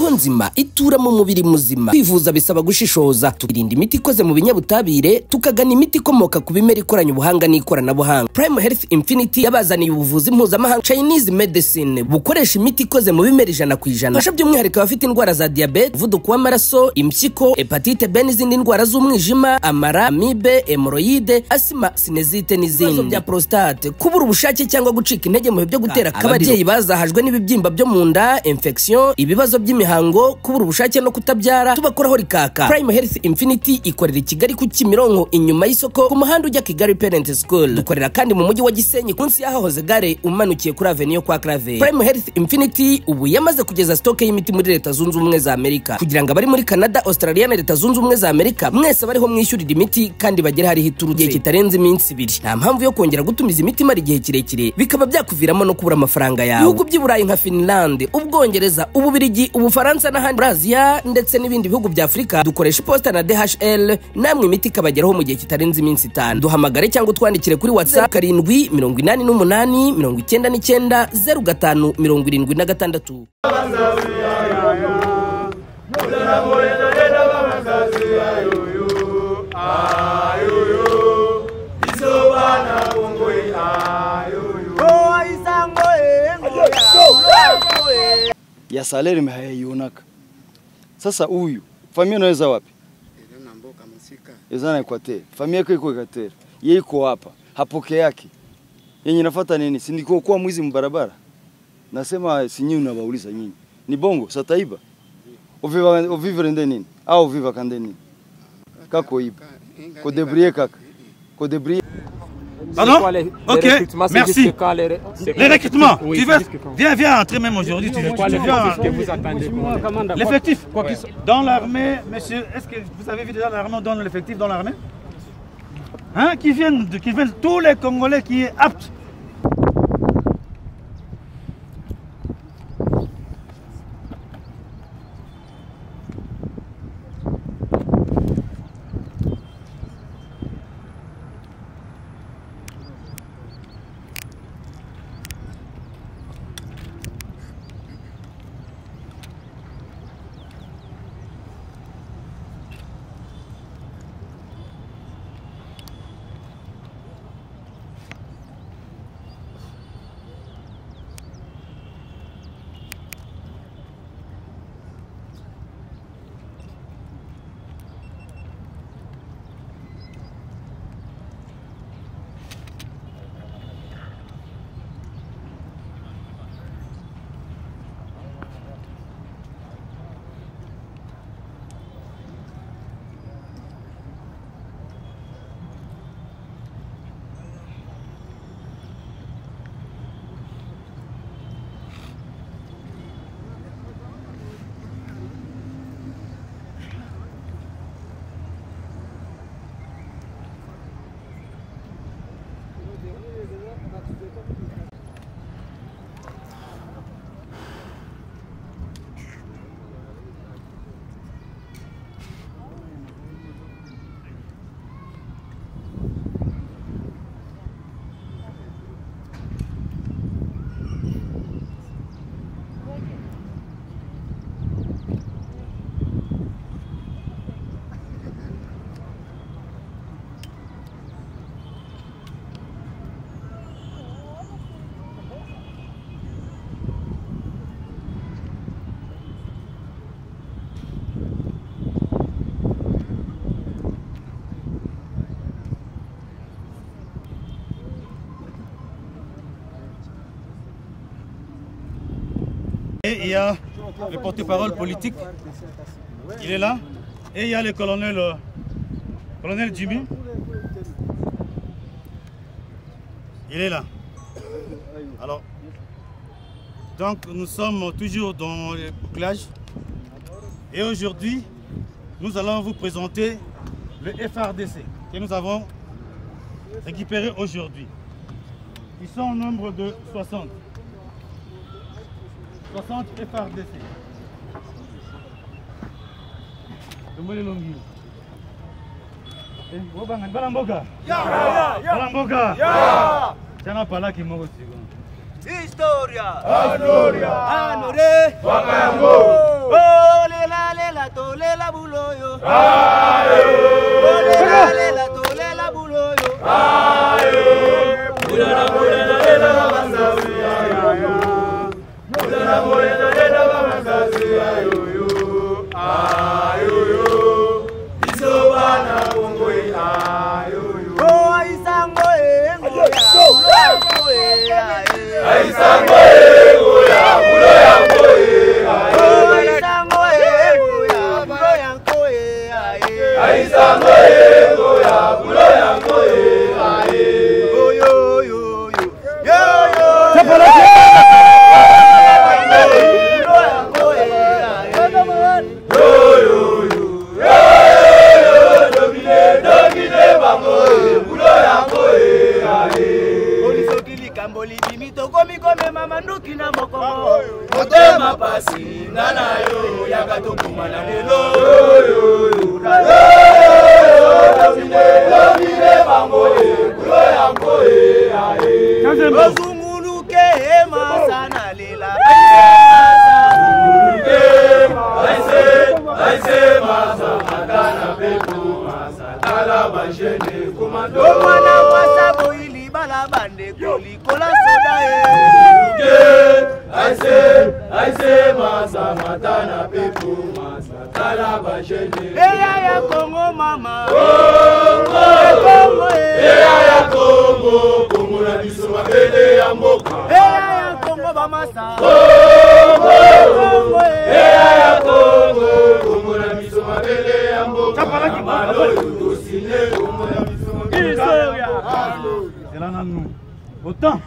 roho nzima itura mu mubiri muzima. Kwivuza bisaba gushishoza, tukirinda imiti ikoze mu binyabutabire, tukagana imiti ikomoka ku bimera ikoranye ubuhanga n'ikoranabuhanga. Prime Health Infinity yabazaniye ubuvuzi mpuzamahanga Chinese medicine bukoresha imiti ikoze mu bimera 100%. Fasha by'umwihariko abafite indwara za diabete, umuvuduko w'amaraso, impyiko, hepatite B n'izindi ndwara z'umwijima, amara, amibe, hemorrhoide, asima, sinezite n'izindi. Bya prostate, kubura ubushake cyangwa gucika intege mu byo gutera kababyeyi bazahajwe n'ibibyimba byo mu nda, infection, ibibazo by'imihango, kubura ubushake no kutabyara, tubakoraho rikaka. Prime Health Infinity ikorera i Kigali ku Kimironko inyuma y'isoko ku muhanda ujya Kigali Parent School. Dukorera kandi mu mujyi wa Gisenyi kunsi yahahoze gare umanukiye kuri Avenue kwa Clave. Prime Health Infinity ubu yamaze kugeza stock y'imiti muri Leta Zunze Ubumwe za Amerika, kugira ngo abari muri Canada, Australia na Leta Zunze Ubumwe za Amerika mwese bariho mwishyurira imiti kandi bagere hari hituruje kitarenze iminsi 2. Nta mpamvu yo kongera gutumiza imiti mari gihe kirekire bikaba byakuviramo no kubura amafaranga yawe. Ibihugu by'Iburayi nka Finland, Ubwongereza, Ububiligi, Ubufaransa n'ahandi Brazil ndetse n'ibindi bihugu bya Afrika dukoresha posta na DHL, namwe imiti kabageraho mu gihe kitarenze iminsi 5. Duhamagare cyangwa twandikire kuri WhatsApp 78899900576. Ya salary mehayunaka. Sasa huyu familia inaweza wapi? Eza mboka musika. Eza na Equateur. Familia yake iko Equateur. Yeye iko hapa. Hapoke yake. Yenye nafuata nini? Si ndiko kwa mwizi mbarabara. Nasema si nyinyi unabauliza nyinyi. Ni bongo sataiba. Ovivre ndeni nini? Au viva kande nini? Kako iba. Ko débrouiller kaka. Ko débrouiller. Pardon? Ok, merci. Les recrutements, oui, tu veux, viens entrer même aujourd'hui. L'effectif dans l'armée, monsieur, est-ce que vous avez vu déjà l'armée donne l'effectif dans l'armée? Hein? Qui viennent tous les Congolais qui est apte. Et il y a le porte-parole politique, il est là. Et il y a le colonel Jimmy, il est là. Alors, donc nous sommes toujours dans le bouclage. Et aujourd'hui, nous allons vous présenter le FARDC que nous avons récupéré aujourd'hui. Ils sont au nombre de 60. 60 FARDC. Balamboka. Balamboka. Tiana pala ki moko sigo. Historia. Adoria. Anore. Wakayango. Autant.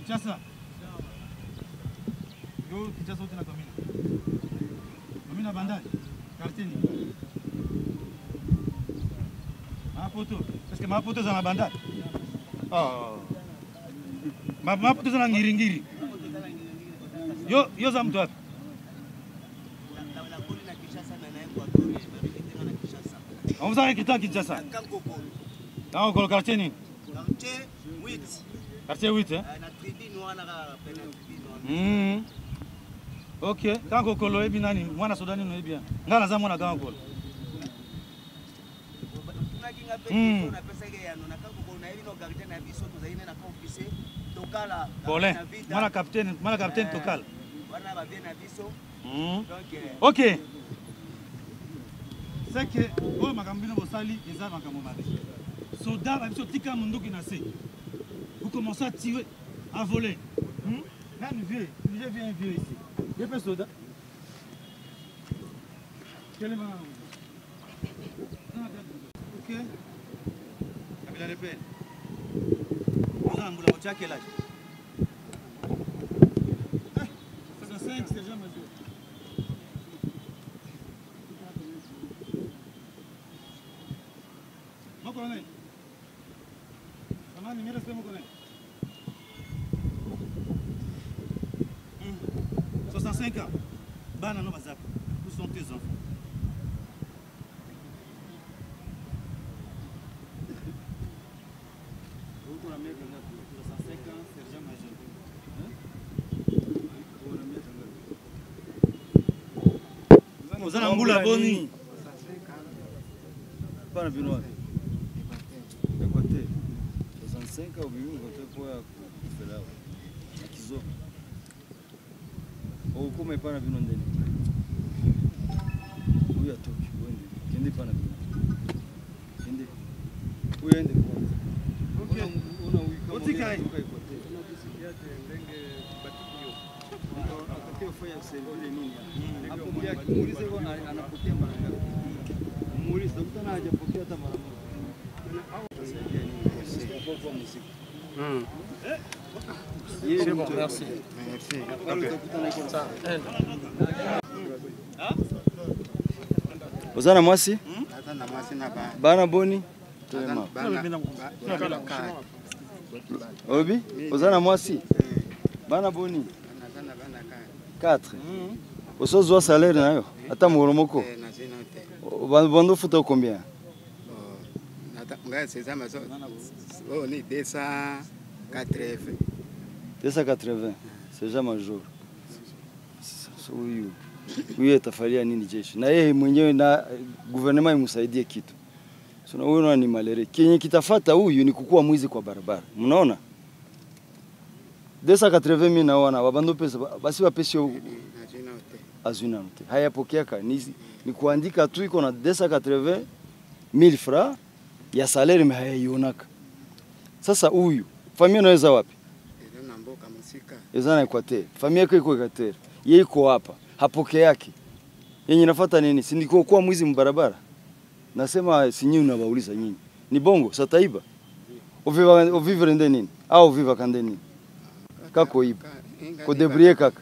Kinshasa. Yo, Kinshasa wote na commune. Commune Bandari. Quartier ni. Maputo. Est-ce que Maputo za na Bandari? Oh. Maputo za na Ngiringiri. Yo za mtu wapi? On vous a inquiété Kinshasa. Dans le quartier ni. Quartier 8. Quartier 8 hein? Ok, quand vous avez bien, moi na Sudani nous bien. Ngala za mona quand kolo. Bolin, moi capitaine Tokal. Ok. C'est que oh makambino bosali eza makambo mabe. Soda ba biso tika munduki na se. Vous commencez à tirer, à voler. Là, vieux, je viens vieux ici. Il y a soda. Quel est ma... Ok. Il a répété. Vous avez un quel âge? 65, c'est déjà majeur. Mon colonel. Comment numéro c'est mon colonel? 65 ans. Bana no bazap. Où sont tes enfants? Vous la mère 65 ans, sergent major. Vous allez ngula boni. Pas na binoa. Écoutez. senka ubiyungu kwa kufela akizo au kama ipana vino ndeni huyu atoki wende kende pana kende huyu ende kwanza okay una huyu Otikai fanya servile nini hapo mmoja muulize kwa anapokea mara ngapi muulize dokta hajapokea hata mara moja tasaidia nini kwa muziki C'est bon, merci. Ozana mwasi Nazana mwasi na bana boni tema obi ozana mwasi bana boni nazana bana 4 osozwa salaire nayo ata mugoromoko nazina te. bando futa combien Ngai c'est ça mais on est 280. 280 c'est jamais jour huyu atafalia nini jeshi na yeye mwenyewe na gouvernement imsaidie kitu. So na huyo ni malere. Kenye kitafata huyu ni kukua mwizi kwa barabara. Mnaona? 280,000 naona wabando pesa basi wapesio azuna note. Hayapokea ni kuandika tu iko na 280,000 francs ya salaire mehayionaka. Sasa huyu familia inaweza wapi? Mboka Musika. Ezana Equateur. Familia yake iko Equateur. Yeye iko hapa. Hapoke yake. Yenye nafuata nini? Si ndiko kwa mwizi mbarabara. Nasema si nyinyi unabauliza nyinyi. Ni bongo sataiba. Ovivre ndeni nini? Au viva kande nini? Kako iba. Ko débrouiller kaka.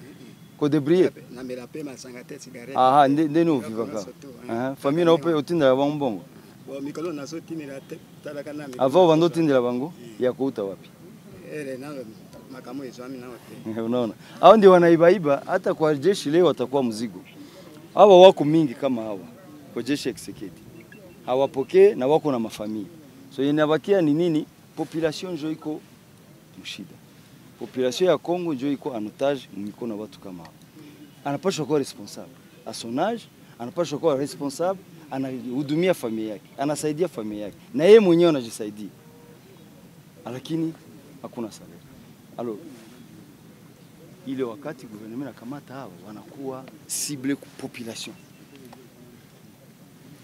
Ko débrouiller. Na mela pema sangate cigarette. Aha, ndeni oviva kaka. Aha, familia na ope otinda ya bongo. Bo mikolo na sotini la talaka na mikolo. Avo bando tindela bango ya kuuta wapi? Na makamu ezwami na wote. Unaona? Hao ndio wanaibaiba hata kwa jeshi leo watakuwa mzigo. Hawa wako mingi kama hawa kwa jeshi execute. Hawapokee na wako na mafamilia. So inabakia ni nini? Population njo iko mshida. Population ya Kongo njo iko en otage mikono watu kama hao. Anapaswa kuwa responsable. A son âge, anapaswa kuwa responsable, anahudumia familia yake, anasaidia familia yake. Na yeye mwenyewe anajisaidia. Lakini hakuna salaire. Alors ile wakati gouvernement nakamata hao wanakuwa cible ku population.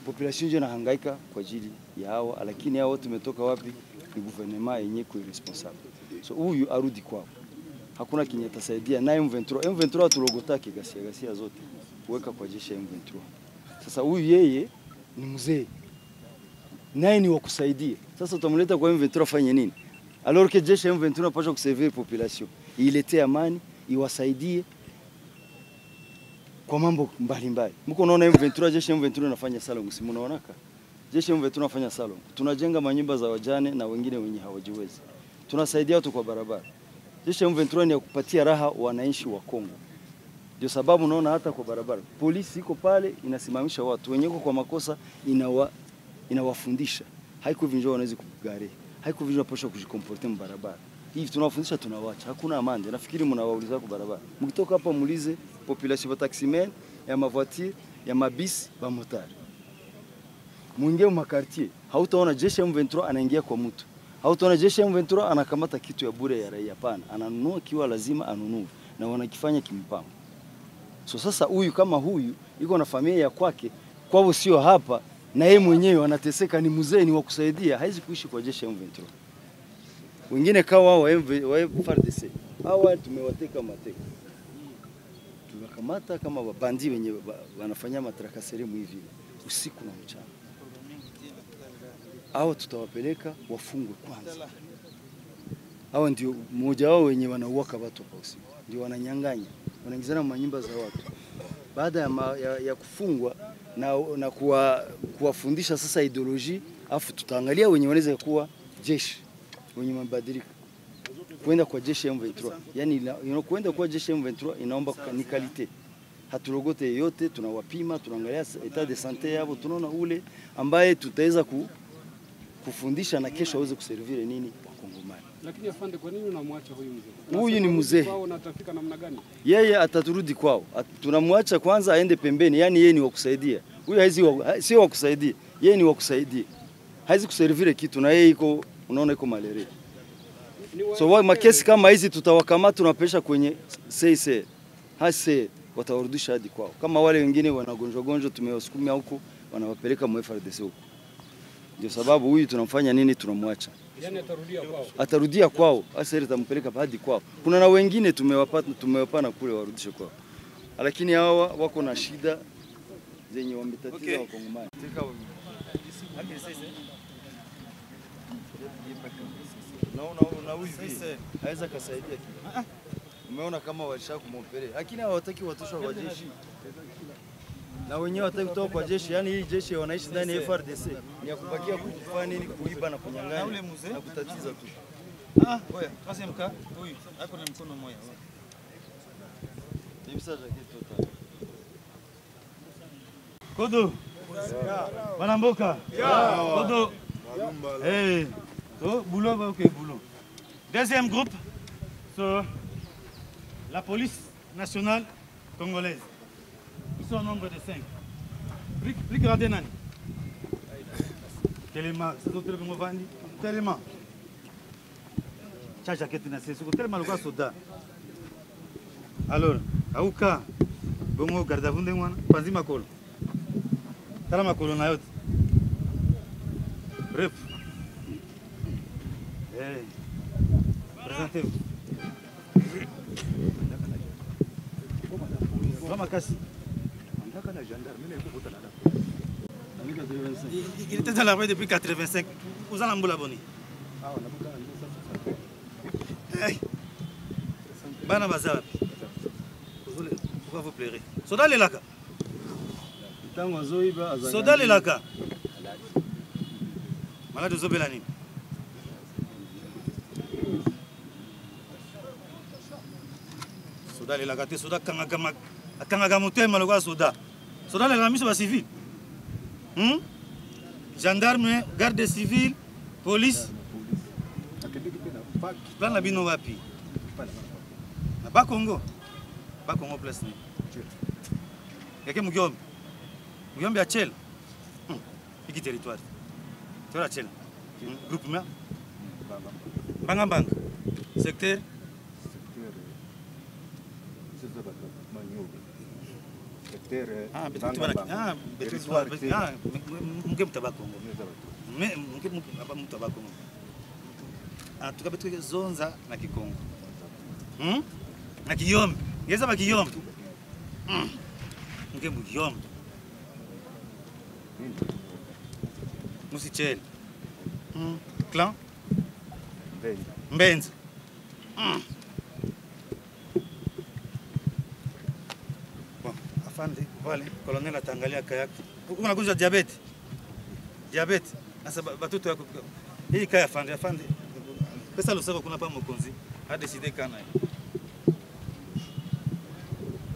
Population ndio inahangaika kwa ajili ya hao, lakini hao tumetoka wapi? Ni gouvernement yenyewe kwa responsable. So huyu arudi kwao. Hakuna kinye atasaidia naye M23 tulogotake gasia zote kuweka kwa jeshi ya M23. Sasa huyu yeye ni mzee. Naye ni wa kusaidia. Sasa utamleta kwa M23 afanye nini? Alors que jeshi ya M23 napaswa kuservir population. Ilete amani, iwasaidie kwa mambo mbalimbali. Mko unaona M23 jeshi M23 inafanya salongo, si mnaonaka? Jeshi M23 inafanya salongo. Tunajenga manyumba za wajane na wengine wenye hawajiwezi. Tunasaidia watu kwa barabara. Jeshi M23 ni ya kupatia raha wananchi wa Kongo. Ndio sababu unaona hata kwa barabara polisi iko pale inasimamisha watu wenye kwa makosa inawafundisha. Haiko vinjo wanaweza kugare. Haiko vinjo posho kujikomporter mbarabara. Hivi tunawafundisha tunawacha. Hakuna amande. Nafikiri mnawauliza kwa barabara. Mkitoka hapa muulize population ya taximen, ya mavoiture, ya mabisi, ba motari. Mwingie mu quartier, hautaona jeshi M23 anaingia kwa mtu. Hautaona jeshi M23 anakamata kitu ya bure ya raia, pana. Ananunua kiwa lazima anunue na wanakifanya kimpango. So sasa huyu kama huyu yuko na familia ya kwake, kwao sio hapa, na yeye mwenyewe anateseka, ni mzee, ni wa kusaidia, haizi kuishi kwa jeshi M23. Wengine kawa wa FARDC. Hawa tumewateka mateka. Tunakamata kama wabandi wenye wanafanya matrakaseri hivi usiku na mchana. Hao tutawapeleka wafungwe kwanza. Hao ndio mmoja wao wenye wanauaka watu kwa usiku. Ndio wananyang'anya, wanaingizana manyumba za watu. Baada ya kufungwa na kuwafundisha sasa ideology, afu tutaangalia wenye wanaweza kuwa jeshi, wenye mabadiliko. Kwenda kwa jeshi ya M23. Yaani kwenda kwa jeshi ya M23 inaomba ni kalite. Hatulogote yote, tunawapima, tunaangalia etat de santé yao, tunaona ule ambaye tutaweza kufundisha na kesho aweze kuservire nini Wakongomani. Lakini afande, kwa nini unamwacha huyu mzee? Huyu ni mzee. Kwao na atafika namna gani? Yeye ataturudi kwao. Tunamwacha kwanza aende pembeni, yani yeye ni wa kusaidia. Huyu sio wa kusaidia. Yeye ni wa kusaidia. Haizi kuservire kitu na yeye iko unaona iko malaria. So makesi kama hizi tutawakamata tunapeleka kwenye CIC. Hase watawarudisha hadi kwao. Kama wale wengine wanagonjwa tumewasukuma huko wanawapeleka mu FRDC huko. Ndio sababu huyu tunamfanya nini, tunamwacha. Yani atarudia kwao. Atarudia kwao. Hasa ile tampeleka hadi kwao. Kuna na wengine tumewapana kule warudishe kwao. Lakini hawa wako na shida zenye wametatiza Wakongomani. Na wizi haweza kusaidia kitu. Umeona kama walisha kumopelea. Lakini hawataki watoshwa kwa jeshi. Na wenyewe wataki kutoka kwa jeshi, yani hii jeshi wanaishi ndani ya FRDC. Ni ya kubakia kufanya nini, kuiba na kunyang'anya na kutatiza tu. Oya, troisième cas, huyu hapo ni mkono mmoja. Ni msaada kitu. Kodo. Bana mboka. Kodo. Eh. So, boulot, ok, boulot. Deuxième groupe, c'est la police nationale congolaise. Ils sont au nombre de 5. Plus gradé nani. Tellement, c'est d'autres que moi tellement. Chacha ketina c'est tellement le soda. Alors, auka bongo garda vunde mwana, panzi makolo. Tala makolo na yote. Bref. Présentez-vous. Il était dans la rue depuis 85. Vous allez m'abonner abonné. Bana bazar. Pourquoi vous plairez? Soda le laka. Soda le laka. Malade zobelani. Soda le laka te soda kanga motema lokwa soda. Soda le lamiso ba civil. Gendarme, garde civile, police. Plan la bino wapi? Ba Congo. Ba Congo place ni. Yake mugombe. Mugombe achel. Iki territoire. Tora achel. Groupement. Banga. Secteur. Betul betul. Mungkin tabako. Mungkin apa tabako. Tukabetu zonza na Kikongo. Na Kiyombe. Ngeza ba Kiyombe. Mungkin bu Kiyombe. Musichel. Clan. Mbenzi. Afande, wale colonel ataangalia kaya yako. Uko unagonjwa diabete. Diabete. Sasa batoto yako. Hii kaya afande. Pesa losako kuna pa mokonzi. Hadi side kana.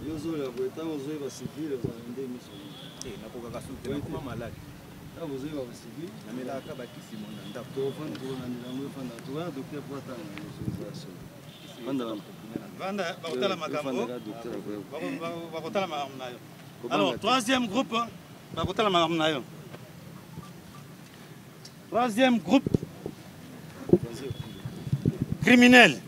Yozo la bweta ozo ba civil za ndé mission. Nakoka kasute na kuma malaki. Ta ozo ba civil na melaka bakisi mona ndako. To fanda ko na ndango fanda. To wa docteur pour ta na Vanda bakotala makambo. Bakotala makambo nayo. Alors, troisième groupe, bakotala makambo nayo. Troisième groupe criminel.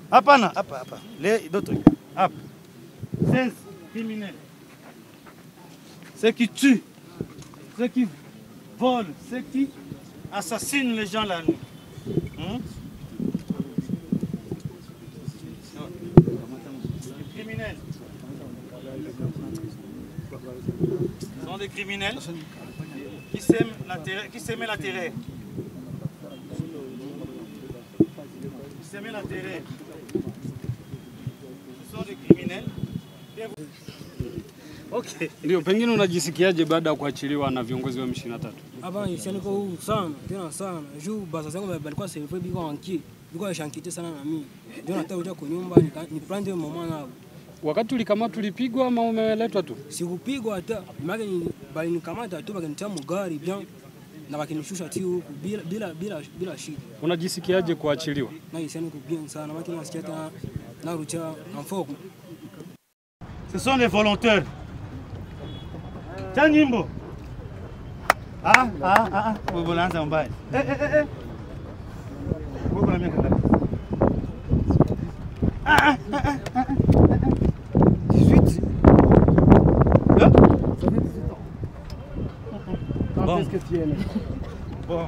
Hapana, hapa. Les d'autres cas. Hapa. 16 criminels. Ceux qui tuent, ceux qui volent, ceux qui assassinent les gens la nuit. Criminels. Ce sont des criminels qui sèment la terreur. Qui sèment la terreur. Ce sont des criminels. Okay. Ndio, pengine unajisikiaje baada ya kuachiliwa na viongozi wa M23? Hapa niko huru sana, tena sana. Juu basa zangu balikuwa selfie biko anki. Biko shankite sana na mimi. Ndio nataka kuja kwa nyumba ni prendre moment nao. Wakati ulikamata ulipigwa ama umeletwa tu? Sikupigwa hata. Maana ni bali nikamata tu bakanitia mugari bien na bakinishusha tu huku bila shida. Unajisikiaje kuachiliwa? Na hisia niko bien sana. Maana nasikia tena na rucha en forme. Ce sont les volontaires. Tiens Nimbo. Wewe unaanza mbaya. Wewe kuna miaka ngapi? 18. Bon. Qu'est-ce que tu es là? Bon.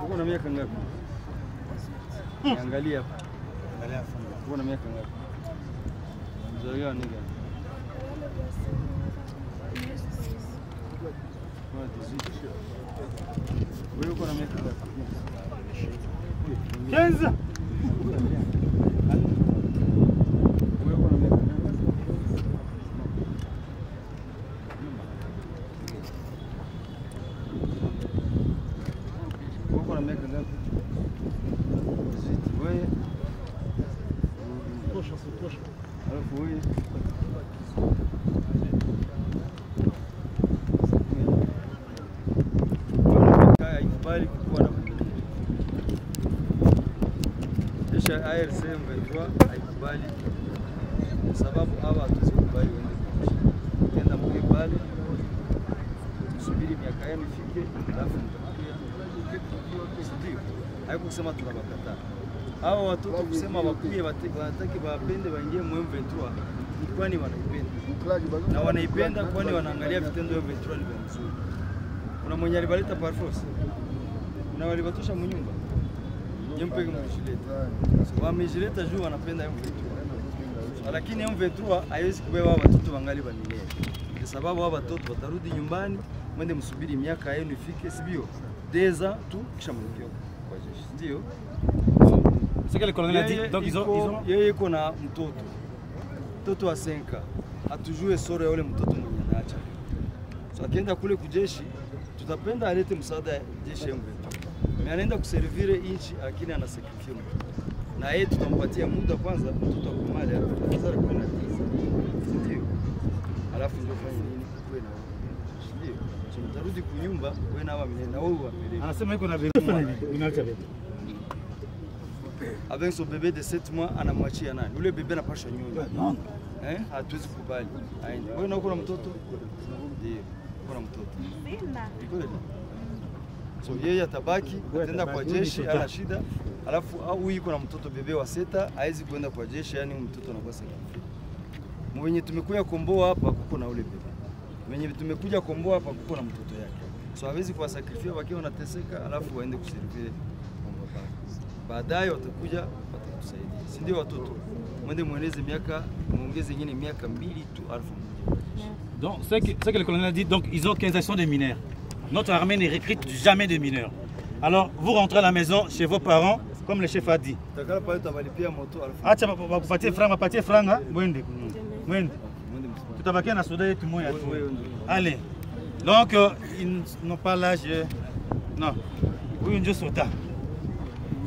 Uko na miaka ngapi? Angalia hapa. Angalia hapa. Uko na miaka ngapi? Mzaliwa ni gani? Wewe uko na miaka ngapi? 15. ARC M23 haikubali sababu hawa hatusikubali wende kenda mkibali tusubiri miaka yenu ifike alafu mtakuja ndio haikusema tunabakataa hawa watoto kusema wakuye wataki wapende waingie mu M23 kwani wanaipenda na wanaipenda kwani wanaangalia vitendo vya M23 ni vizuri. Kuna mwenye alibaleta par force na walibatosha mnyumba Yempeke mjileta. Wamejileta juu wanapenda M23. Lakini M23 haiwezi kubeba watoto wangali banilea. Kwa sababu hao watoto watarudi nyumbani, mwende msubiri miaka yenu ifike, sivyo? Deza tu kisha mrukio kwa jeshi. Ndio. C'est que le colonel a dit donc ils ont yeye iko na mtoto. Mtoto wa Senka. Atujue sore ya yule mtoto mwenye anaacha. So akienda kule kujeshi, tutapenda alete msaada ya jeshi M23. Anaenda kuservire inchi lakini anasakrifia mtu. Na yeye tutampatia muda kwanza mtoto akumale afadhali kwa na tisa. Ndio. Alafu ndio fanya nini kwa na ndio. So mtarudi kunyumba wewe na wao na wao wapeleke. Anasema yuko na bebe. Unaacha bebe. Avec son bébé de 7 mois anamwachia nani? Yule bebe anapasha nyonya. Hatuwezi kubali. Aende. Wewe uko na mtoto? Ndio. Uko na mtoto. Sina. So yeye atabaki ataenda kwa jeshi ana shida, alafu au yuko na mtoto bebe wa seta haizi kwenda kwa jeshi, yani mtoto anakuwa sacrifice. Mwenye tumekuja komboa hapa kuko na ule bebe. Mwenye tumekuja komboa hapa kuko na mtoto yake. So hawezi kuwa sacrifice wakiwa wanateseka alafu waende kuservire komboa pale. Baadaye watakuja watakusaidia. Si ndio watoto? Mwende mueneze miaka, muongeze nyingine miaka 2 tu alafu. Donc c'est que le colonel a dit donc ils ont 15 des mineurs. Notre armée ne recrute jamais des mineurs. Alors, vous rentrez à la maison chez vos parents, comme le chef a dit. Acha bakupatie franga, patie franga, mwende. Mwende. Tutabakia na soda yetu moya tu. Allez. Donc ils n'ont pas l'âge. Non. Oui, un soldat.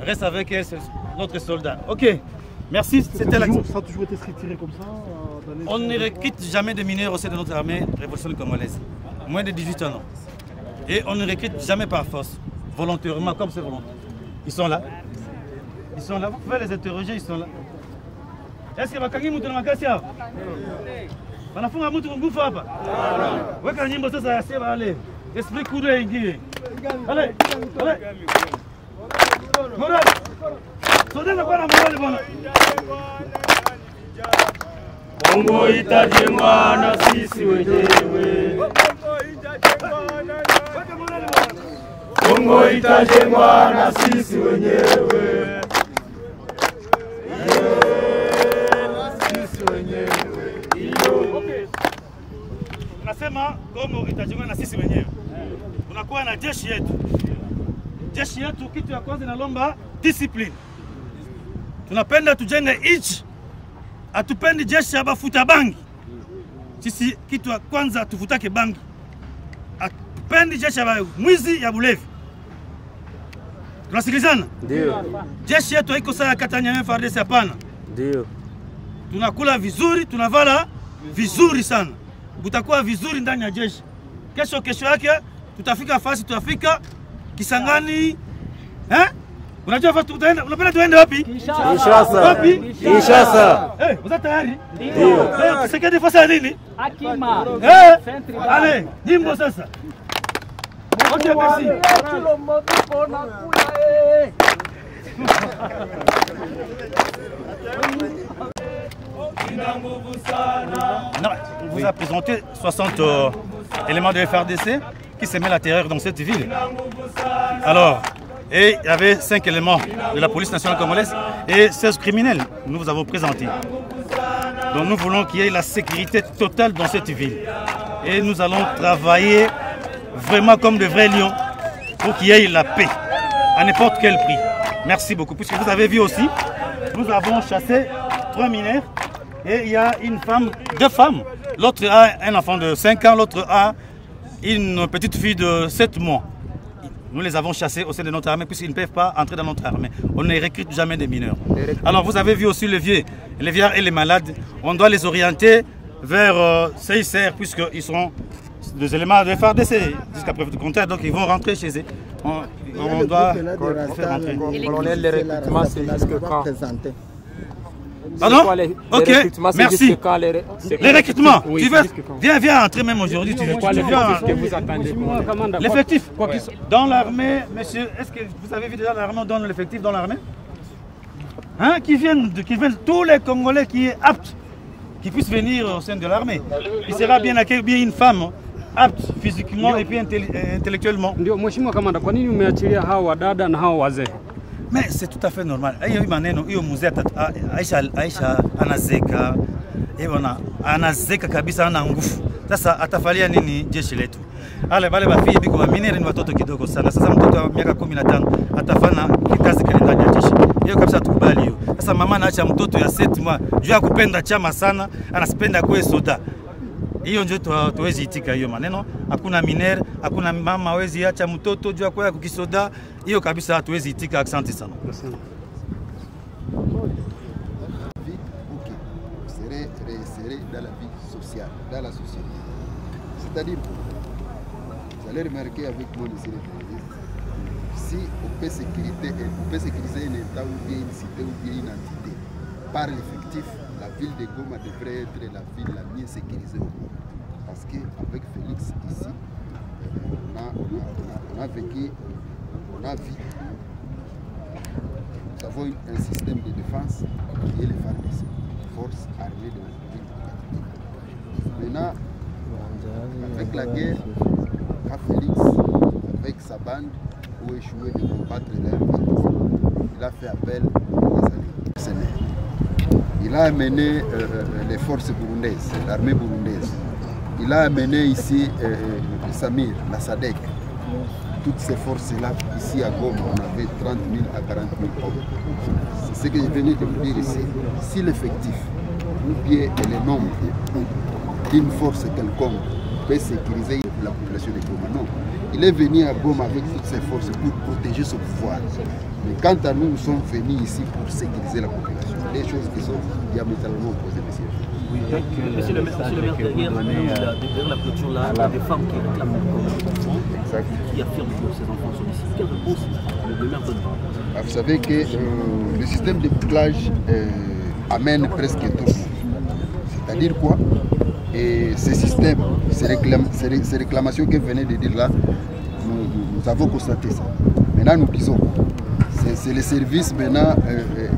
Reste avec elle, c'est notre soldat. OK. Merci, c'était la. Ça a toujours été retiré comme ça. On ne recrute jamais de mineurs au sein de notre armée révolutionnaire congolaise. Moins de 18 ans. Et on ne recrute jamais par force, volontairement, comme c'est volontaire. Ils sont là. Ils sont là. Vous pouvez les interroger, ils sont là. Est-ce que Bakangi Moutouna Makasia? Banafunga mtu nguvu hapa. Weka nyimbo sasa ya sema ale. Esprit kudo ingie. Allez. Allez. Moral. Sodena bwana morali bwana. Kongo itajengwa na sisi wenyewe. Kongo itajengwa na sisi wenyewe. Sisi wenyewe. Nasema Kongo itajengwa na sisi wenyewe. Tunakuwa na jeshi yetu. Jeshi yetu kitu ya kwanza inalomba discipline. Tunapenda tujenge nchi. Hatupendi jeshi ya bafuta bangi. Sisi kitu ya kwanza tufutake bangi. Hatupendi jeshi ya mwizi ya bulevi. Tunasikilizana? Ndio. Jeshi yetu haiko sawa Katanya FARDC hapana. Ndio. Tunakula vizuri, tunavala vizuri sana. Butakuwa vizuri ndani ya jeshi. Kesho yake tutafika fasi, tutafika Kisangani, Unajua unapenda tuende wapi? Kinshasa. Wapi? Kinshasa. Vous êtes tayari? Ndio. C'est que défense à nini? Akima. Allez, Nimbo sasa. Ok, merci. On vous a présenté 60 éléments de FRDC qui semaient la terreur dans cette ville. Alors, et il y avait 5 éléments de la police nationale congolaise et 16 criminels. Nous vous avons présenté. Donc nous voulons qu'il y ait la sécurité totale dans cette ville. Et nous allons travailler vraiment comme de vrais lions pour qu'il y ait la paix à n'importe quel prix. Merci beaucoup. Puisque vous avez vu aussi, nous avons chassé 3 mineurs et il y a une femme, 2 femmes. L'autre a un enfant de 5 ans, l'autre a une petite fille de 7 mois. Nous les avons chassés au sein de notre armée puisqu'ils ne peuvent pas entrer dans notre armée. On ne recrute jamais des mineurs. Alors vous avez vu aussi les vieux et les malades. On doit les orienter vers CICR puisqu'ils sont des éléments de FARDC jusqu'à preuve de contraire. Donc ils vont rentrer chez eux. On doit les faire rentrer. Colonel, le recrutement c'est jusque quand? Pardon? Ok, merci. Les recrutements, tu veux? Viens entrer même aujourd'hui. L'effectif dans l'armée, monsieur, est-ce que vous avez vu déjà l'armée donne l'effectif dans l'armée? Hein? Qui viennent tous les Congolais qui est apte, qui puissent venir au sein de l'armée. Il sera bien accueilli, bien une femme apte physiquement et puis intellectuellement. Mais c'est tout à fait normal. Aisha anazeka anazeka kabisa ana nguvu. Sasa atafalia nini jeshi letu? Ale bale bafie biko ba minere ni watoto kidogo sana. Sasa mtoto wa miaka 15 atafana kazi kali ndani ya jeshi. Hiyo kabisa tukubali hiyo. Sasa mama anaacha mtoto ya 7 mois juu ya kupenda chama sana, anasipenda kuwe soda. Hiyo ndio tuwezi itika hiyo maneno. Hakuna minere, hakuna mama hawezi acha mtoto juu ya kwa kukisoda. Hiyo kabisa hatuwezi itika. Asante sana. Dans la vie sociale, dans la société. C'est-à-dire, vous allez remarquer avec moi, monsieur le journaliste, si on peut sécuriser un État ou bien une cité ou bien une entité par l'effectif, la ville de Goma devrait être la ville la mieux sécurisée au monde. Parce qu'avec Félix ici, on a vécu, on a vu, nous avons un système de défense qui est le FARDC, Force armée de la République. Maintenant, avec la guerre, quand Félix, avec sa bande, où échoué de combattre l'armée, il a fait appel aux alliés. Il a amené les forces burundaises, l'armée burundaise. Il a amené ici Samir, la SADC. Toutes ces forces-là, ici à Goma, on avait 30 000 à 40 000 hommes. C'est ce que je venais de vous dire ici. Si l'effectif ou bien le nombre d'une force quelconque peut sécuriser la population de Goma, non. Il est venu à Goma avec toutes ses forces pour protéger son pouvoir. Mais quant à nous, nous sommes venus ici pour sécuriser la population. Des choses qui sont diamétralement opposées, monsieur. Oui, monsieur le maire, derrière la clôture, là, il y a des femmes qui réclament encore enfants, qui affirment que ces enfants sont ici. Quelle réponse le maire donne? Vous savez que le système de bouclage amène presque tout. C'est-à-dire quoi? Et ces systèmes, ces réclamations que vous venez de dire là, nous avons constaté ça. Maintenant, nous disons, c'est les services maintenant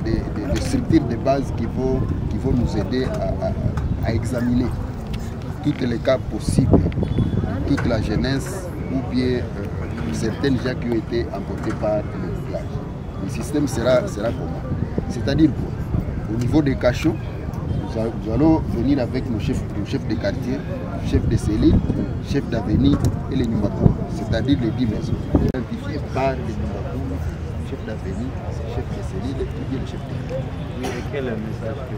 des structures de base qui vont nous aider à examiner tous les cas possibles, toute la jeunesse ou bien certaines gens qui ont été emportés par le bouclage. Le système sera comment? C'est-à-dire au niveau des cachots, nous allons venir avec nos chefs de quartier, chefs de cellule, chefs d'avenue et les numéros, c'est-à-dire les 10 maisons. Identifiés par les numéros, chef d'avenue, chef de cellule et bien le chef de quartier. Oui, et quel est le message que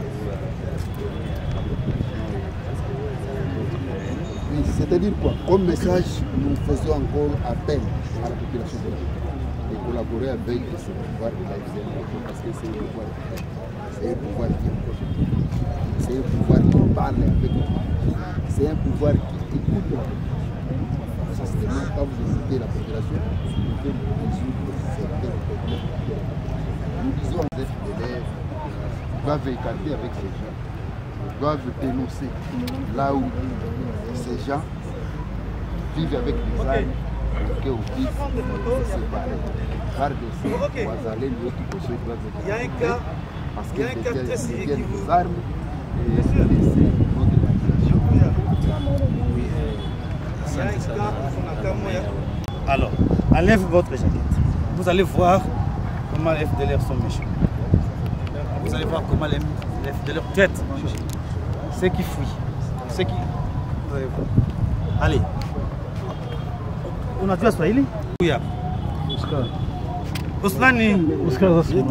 oui, c'est-à-dire quoi? Comme message, nous faisons encore appel à la population de collaborer avec ce pouvoir de la parce que c'est un pouvoir qui c'est un pouvoir qui parle avec nous. C'est un pouvoir qui écoute la population. Quand vous visitez la population, vous pouvez résoudre certains problèmes. doivent écarter avec ces gens, doivent dénoncer là où ces gens vivent avec des armes pour qu'ils puissent se séparer. Car de ces Wazalènes, d'autres doivent écarter parce qu'ils détiennent des armes et laisser notre population. Alors, enlève votre jaquette. Vous allez voir comment les FDLR sont méchants. Vous allez voir comment les FDLR traitent ceux qui fuient. Ceux qui... Vous allez voir. Allez. On a dit à Swahili? Oui. Oscar. Oscar ni... Oscar Oscar.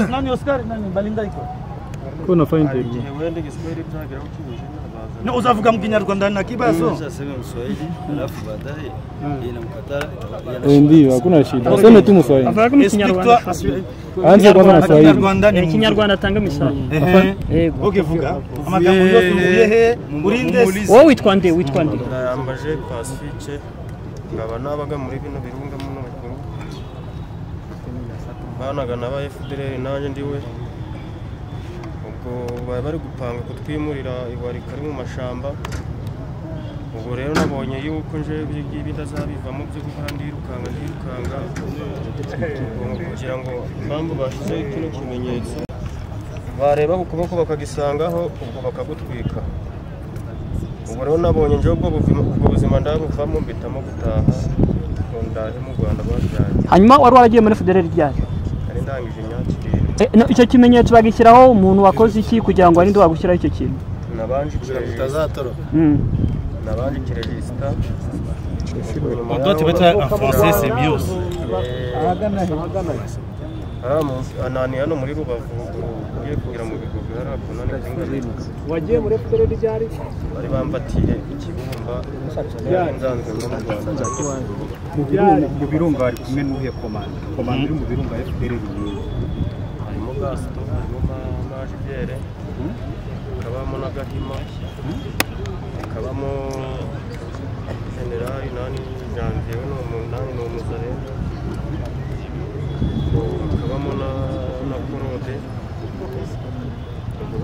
Nani Oscar? Nani Balinda iko? Kuna fine day. Na uzavuga mkinyarwanda na kibazo. Ndio, hakuna shida. Sema tu Mswahili. Hakuna Kinyarwanda. Anza kwanza na Swahili. Kinyarwanda tanga misali. Okay, vuga. Amagambo yose muyehe urinde. Wowe witwa nde? Witwa nde? Ambaje Pacifique. Ngaba nabaga muri bino birunga muno bakuru. Banaga naba FDLR nanje ndiwe. Bari gupanga kutwimurira iwari kari mu mashamba. Ubwo rero nabonye yuko nje bitazabivamo byo kandi irukanga kugira ngo impamvu bashize kino kimenyetso bareba ukuboko bakagisangaho ubwo bakagutwika. Ubwo rero nabonye nje ubwo buzima ndabuvamo mbitamo gutaha ndaje mu Rwanda bajyanye. Hanyuma wari waragiye muri FDLR ryari? Ari ndangije imyaka 2. Icyo kimenyetso bagishyiraho umuntu wakoze iki kugira ngo arinde wagushyiraho icyo kintu? Nabanje kitazatoro. Nabanje kiregisita. On doit te mettre en français, c'est mieux aussi. Anani hano muri Rubavu ugiye kugira mu bigugu harakuna n'ingingo. Wagiye muri FDLR ryari? Bari bambatiye ikibumba nzanzwe mu Rwanda. Mu birunga ari kumwe n'uhe komanda. Komanda uri mu birunga FDLR. Harimo Gasto, harimo Majibere, hakabamo na Gahima, hakabamo Generali nani Janvier n'umunani n'umuzarendo, hakabamo na Korode.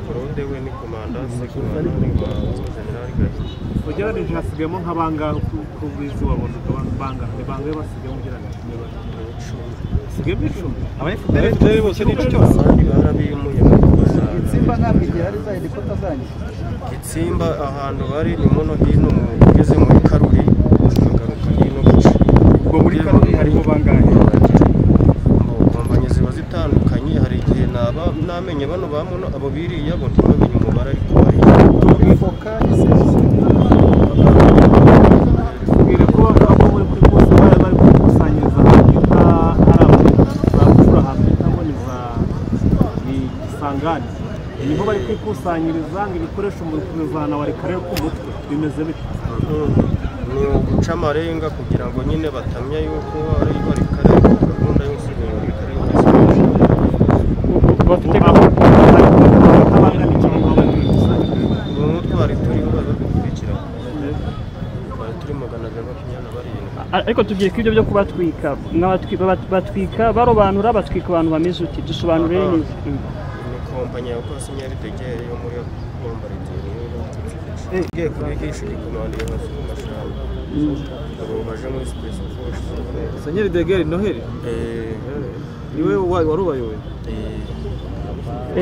Korode we ni komanda sekomanda ni Generali Gahima. Ujyane hasigamo nk'abanga ku bizi wabona banga basigaye mugira ngo aba FDLR bose ni cyo barabimuye Itsimba ntabwo igihari za helikopta zanyu. Itsimba ahantu bari ni mono hino mugeze muri Karuri bagaruka hino guca. Ubwo muri Karuri harimo bangahe? Kompanyi ziba zitandukanye, hari igihe namenye bano bamuno abo biriya bo ntibamenye umubare ariko bari Ifoka isese. Bwire ko abo muri kose bari kukusanyiriza bita araba bakura hamwe ntabone za Kisangani. Niho bari kwikusanyiriza ngo ibikoresho muri kuvana wari karere ku mutwe bimeze bite? Ni uguca amarenga kugira ngo nyine batamya yuko ari bari karere gahunda yose ni bari karere bafite twari turiho bazakurikira twari turi 127. Ariko tugiye kwibyo byo kubatwika batwika barobanura batwika abantu bameze uti dusobanurire neza. Kompanyi ya Kosinyari tegere yo muri Bombardier igiye kubigisha ikomando y'abasu mashamba abo baje muri Special Force. Senyeri Degere Noheli niwe warubayoye.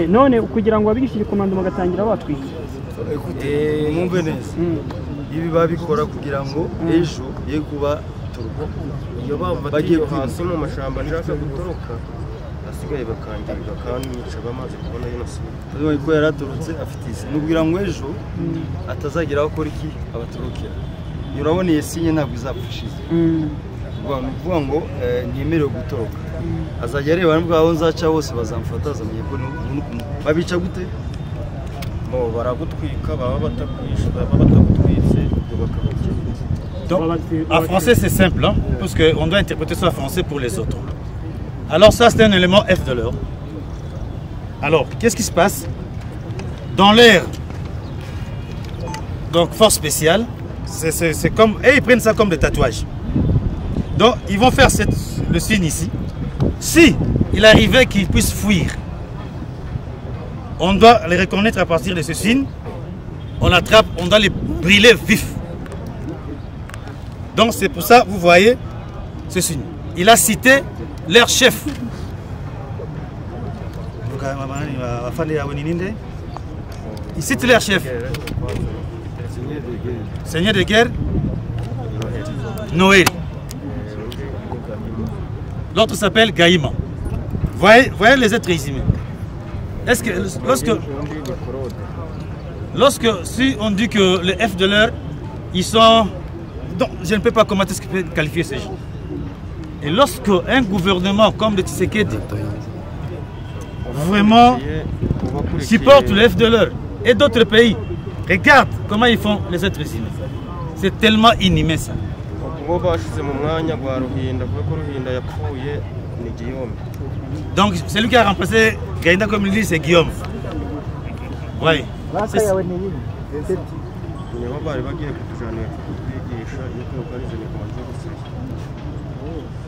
None kugira ngo babigishe ikomando magatangira batwika. Mwumve neza. Ibi babikora kugira ngo ejo ye kuba turuko iyo bagiye hasi mu mashamba nshaka gutoroka asigaye bakangirwa kandi nica bamaze kubona jenoside. Ko yaraturutse afite isi nubwira ngo ejo atazagira akora iki abaturukira. Urabona iyi sinye ntabwo izapfushize. Kuvuga ngo nyemerewe gutoroka. Azajya areba nubwo nzaca bose bazamfata azamenye ko babica gute? Donc, en français c'est simple, hein, parce qu'on doit interpréter ça en français pour les autres. Alors ça c'est un élément F de l'heure. Alors, qu'est-ce qui se passe? Dans l'air, donc force spéciale, c'est comme... Et ils prennent ça comme des tatouages. Donc ils vont faire le signe ici. Si il arrivait qu'ils puissent fuir, On doit les reconnaître à partir de ce signe. On attrape, on doit les brûler vifs. Donc c'est pour ça, vous voyez, ce signe. Il a cité leur chef. Il cite leur chef. Seigneur de guerre, Noël. L'autre s'appelle Gaïma. Voyez les êtres humains. Est-ce que lorsque si on dit que les FDLR, ils sont... Donc, je ne peux pas comment est-ce que je peux qualifier ces gens. Et lorsque un gouvernement comme le Tshisekedi vraiment supporte les FDLR et d'autres pays, regarde comment ils font les êtres humains. C'est tellement inhumain ça. Donc c'est lui qui a remplacé Gaïnda comme il dit, c'est Guillaume. Oui.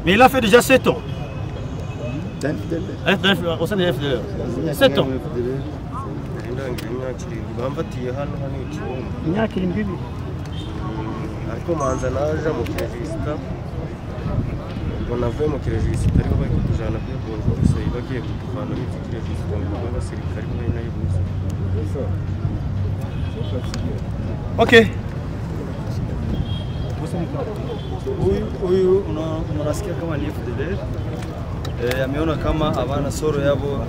Mais il a fait déjà 7 ans. Au sein des FDLR. 7 ans. ariko manza naje mu kirejista ubwo navuye mu kirejista ariko bari kutujana kuri bonjo gusa bagiye kutuvana mu kirejista ngo abasirikare bari nayo gusa. Ok. Huyu unasikia kama ni FDLR. Ameona kama abana soro yabo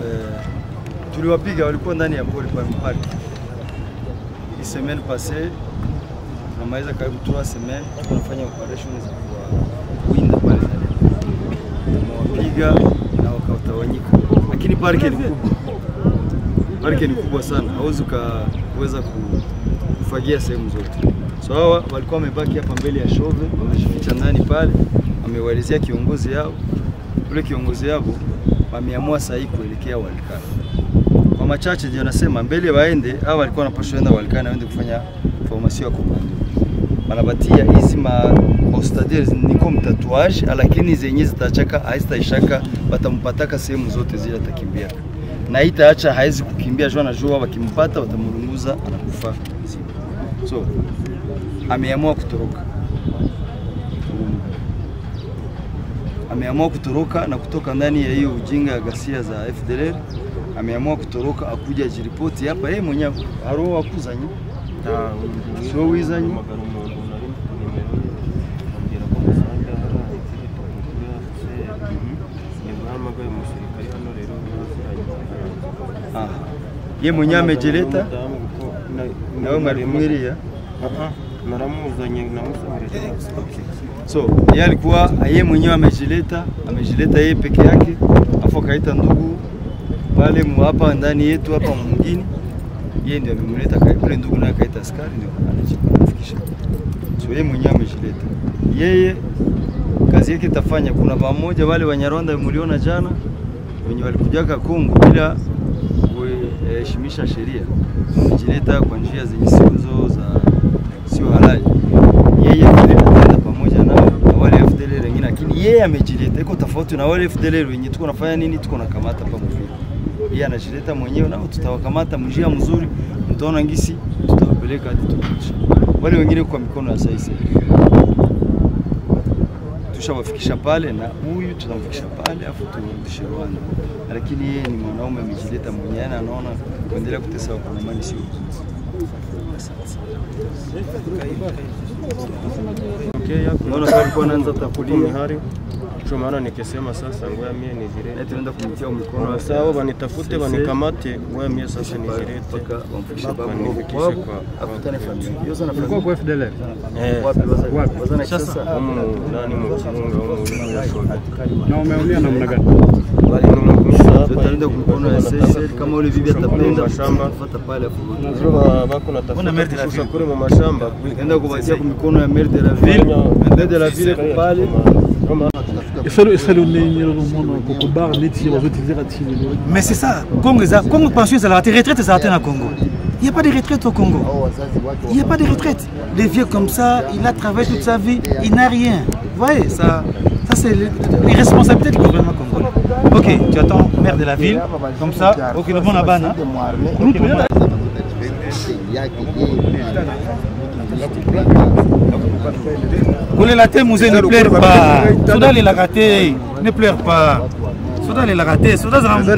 tuliwapiga, walikuwa ndani ya pori kwa mpaka. Hii semaine passée tunamaliza karibu 3 semaines tunafanya operations za kuwinda pale. Tumewapiga na wakatawanyika. Lakini parke ni kubwa. Parke ni kubwa sana. Hauwezi kuweza kufagia sehemu zote. So hawa walikuwa wamebaki hapa mbele ya shove, wamejificha ndani pale, wamewaelezea kiongozi yao. Ule kiongozi yao wameamua sasa kuelekea Walikale. Kwa machache ndio nasema mbele waende, hao walikuwa wanapaswa kwenda Walikale waende kufanya formation ya komando. Wanabatia hizi ma ostadires ni comme tatouage, lakini zenye zitachaka haizitaishaka, watampataka sehemu zote zile atakimbia. Na itaacha haizi kukimbia, jua na jua wakimpata watamrunguza anakufa. So ameamua kutoroka. Ameamua kutoroka na kutoka ndani ya hiyo ujinga ya ghasia za FDLR. Ameamua kutoroka akuja ajiripoti hapa yeye mwenyewe aroho akuzanye. Sio wizanye. Yeye mwenyewe amejileta na wewe mwalimuiria. Naramuzanye namusamirije. So yeye alikuwa yeye mwenyewe amejileta yeye peke yake, afu kaita ndugu pale hapa ndani yetu hapa mwingine, yeye ndio amemleta kule, ndugu naye kaita askari ndio anafikisha. So yeye mwenyewe amejileta. Yeye kazi yake tafanya, kuna pamoja wale Wanyarwanda mliona jana wenye walikuja Kongo bila kuheshimisha sheria, amejileta kwa njia zenye sio halali. Yeye ataenda pamoja na wale FDLR wengine, lakini yeye amejileta. Iko tofauti na wale FDLR wenye tuko nafanya nini, tuko nakamata pamoja. Yeye anajileta mwenyewe, nao tutawakamata mjia mzuri, mtaona ngisi tutawapeleka hadi tukiisha. Wale wengine kwa mikono ya saisi tushawafikisha pale, na huyu tutamfikisha pale afu turudishe Rwanda. Lakini yeye ni mwanaume amejileta mwenyewe, na anaona kuendelea kutesa wakongomani sio naona kama kwa nanza takulimi hari cho maana nikisema sasa ngoja mie nizirete tunaenda kumtia mikono sawa, banitafute banikamate, ngoja mie sasa nizirete wamfikisha baba afutane familia hiyo sana. Ulikuwa kwa FDLR wapi wazana sasa ndani mchunga huko na umeumia namna gani? Bali nimekumisa hapa, tutaenda kumkono ya sasa kama ule bibi atapenda mashamba fuata pale afu bako natafuta kushusha kule mu mashamba, nenda kubatia kwa mikono ya maire de la ville, maire de la ville pale. Mais c'est ça, Congo pension ça la retraite ça atteint à Congo. Il n'y a pas de retraite au Congo. Il n'y a pas de retraite. Les vieux comme ça, il a travaillé toute sa vie, il n'a rien. Vous voyez, ça c'est les responsabilités du gouvernement congolais. Ok, tu attends, merde. de la ville, comme ça, au Kilomon à Bana. Vous la thé, Mouzé, ne pleure pas. Souda les la raté, ne pleure pas. Souda les la raté, Souda ça remonte ma.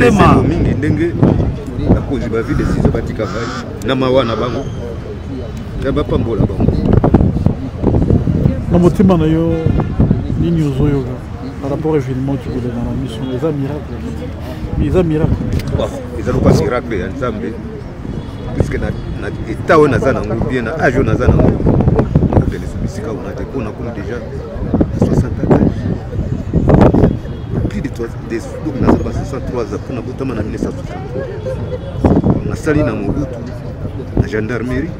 La cause de la vie de ces abatika vai, Namawana Bango, Kabapambola Bango. Namotima na yo nini uzoyoga par rapport au événement qui voulait dans la mission les miracles ils ont pas miracle en Zambie puisque na état on a zana bien na âge on a zana on appelle ce on a été on a comme déjà 60 ans plus de 3 des donc na 63 ans pour na botama na 1963 na sali na Mobutu na gendarmerie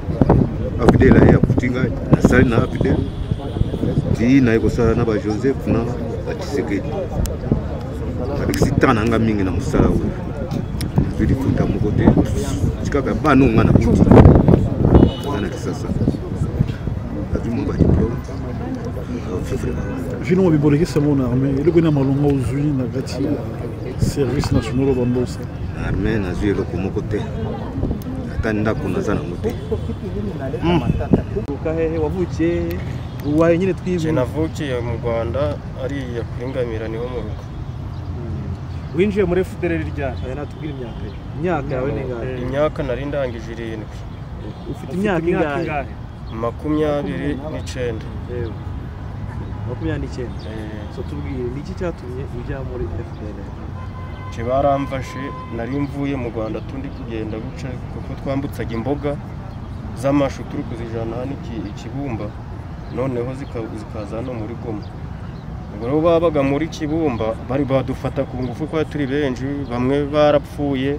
afidela ya kutinga na sali na afidela na ikosa na ba Joseph na Tshisekedi akisitana nga mingi na musala we vili futa mukote chikaka banu ngana kuti ana kisasa adumo ba diplôme vino biboleke samona armée ile kuna malonga uzwi na gati service national bambosa armée na zwi lo kumokote atanda kuna zana mute ukahehe wavukiye uwaye nyine twibu navukiye mu Rwanda ari yakuringamira niho mu rugo winjiye muri FDLR rya natubwira imyaka yawe ni ngahe imyaka nari ndangije 7 ufite imyaka ingahe 29 29 so tubwire niki cyatumye ujya muri FDLR kibaramfashe nari mvuye mu Rwanda tundi kugenda guca kuko twambutsaga imboga z'amashu turi kuzijana ikibumba noneho zikaza no muri Goma ubwo babaga muri Kibumba bari badufata ku ngufu kwa turi benshi bamwe barapfuye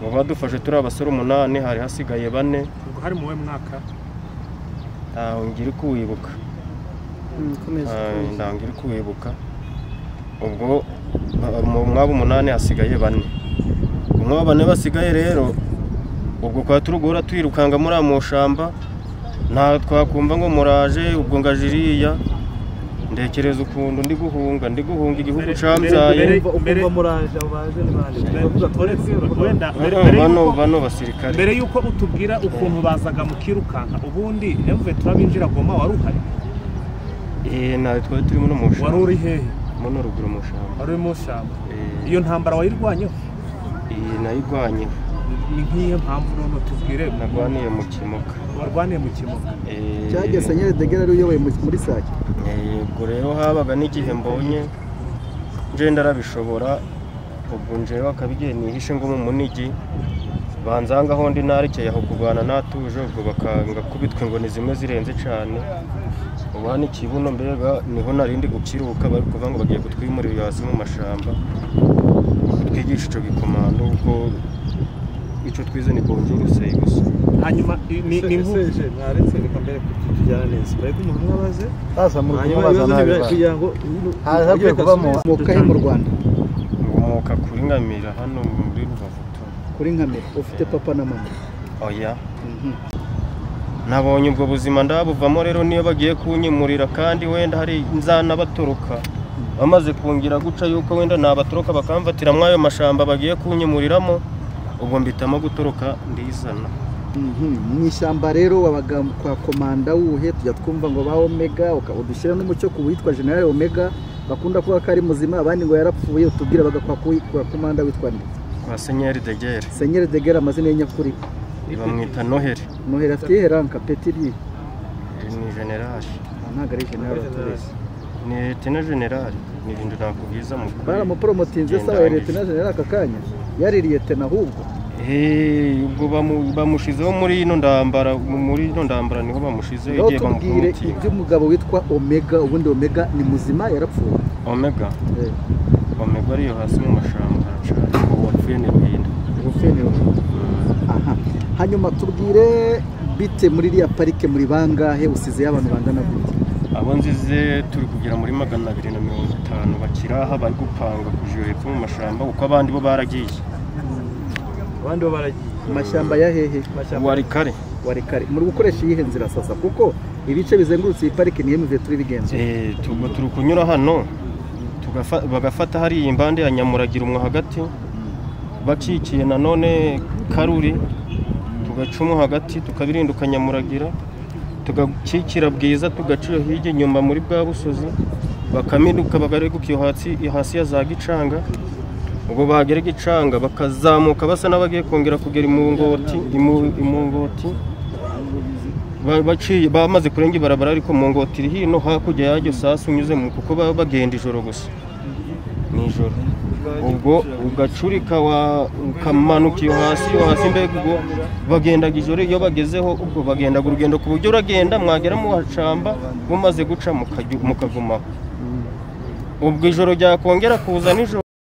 ngo badufashe turi abasore 8 hari hasigaye 4 ubwo hari muwe mwaka ngiri kuwibuka ndangiri kuwibuka ubwo mu mwabo 8 hasigaye 4 umwe 4 basigaye rero ubwo kwa turugora twirukanga muri amushamba nta twakumva ngo muraje ubwo ngajiriya ndekereza ukuntu ndi guhunga igihugu camzaye umva muraje abaje bano basirikare mbere yuko utubwira ukuntu bazaga mukirukanka ubundi emve turabinjira Goma waruhari nawe twari turi muno mushamba wari uri hehe muno ruguru mushamba wari mu shamba iyo ntambara wayirwanyeho nayirwanyeho ni nk'iye mpamvu none tubwire nagwaniye mu Kimoka warwaniye mu Kimoka cyage Senyeri Degera ari uyoboye muri Sake ubwo rero habaga n'igihe mbonye nje ndarabishobora ubwo nje bakabigeye nihishe ngo mu munigi banzanga aho ndi narekeye aho kurwana natuje ubwo bakanga kubitwe ngo ni zimwe zirenze cyane ubu ni kibuno mbega niho narindi gukiruka bari kuvuga ngo bagiye kutwimurira hasi mu mashamba twigisha ico gikomando ubwo ico twize ni bonjour c'est gusa hanyuma ni mvuze naretse bikomere kutujyana neza bari ku muntu mwabaze sasa mu kubaza nabi kugira ngo haza kuva mu kahe mu Rwanda umuka kuri Ngamira hano muri Rubavu kuri Ngamira ufite papa na mama oya nabonye ubwo buzima ndabuvamo rero niyo bagiye kunyimurira kandi wenda hari nzana batoroka bamaze kungira guca yuko wenda nabatoroka bakamfatira mwayo mashamba bagiye kunyimuriramo ubwo mbitamo gutoroka ndizana mu ishyamba rero wabaga kwa komanda wuhe tujya twumva ngo ba Omega ukadushyira n'umucyo ku witwa General Omega bakunda kuba kari muzima abandi ngo yarapfuye utubwira baga kwa komanda witwa nde kwa Senyeri Degera Senyeri Degera amazina y'nyakuri bamwita Noheli afite heranka petiri ni general ntago ari general ni lieutenant general ni ibintu nakubwiza mu baramupromotinze sawa lieutenant general akakanya yari lieutenant ahubwo ubwo bamushizeho muri ino ndambara niho bamushizeho igihe bamubwire iby'umugabo witwa Omega ubundi Omega ni muzima yarapfuye Omega ariyo hasi mu mashamba aracana wapfuye n'ibindi aha hanyuma tubwire bite muri iriya parike muri bangahe usize abantu bangana gute abo nzize turi kugira muri 250 bakiraha bari gupanga kujura hepfo mu mashamba uko abandi bo baragiye amashyamba ya hehe warikare muri gukoresha iyihe nzira sasa kuko ibice bizengurutse iyi parike niyo muve turi bigenze turi kunyura hano bagafata hari imbande ya Nyamuragira umwe hagati bacikiye nanone Karuri tugacumwa hagati tukabirinduka Nyamuragira tugakikira Bwiza tugaciye hirya inyuma muri bwa busozi bakaminuka bagaregukiye hasi ya za Gicanga ubwo bagera Gicanga bakazamuka basa n'abagiye kongera kugera imungoti baciye bamaze kurenga ibarabara ariko mungoti iri hino hakujya yajyo sasa unyuze mu kuko bagenda ijoro gusa nijoro ubwo ugacurika ukamanuka iyo hasi mbega ubwo bagendaga ijoro iyo bagezeho ubwo bagendaga urugendo ku buryo uragenda mwagera mu hacamba bumaze guca mukagumaho ubwo ijoro ryakongera kuza nijoro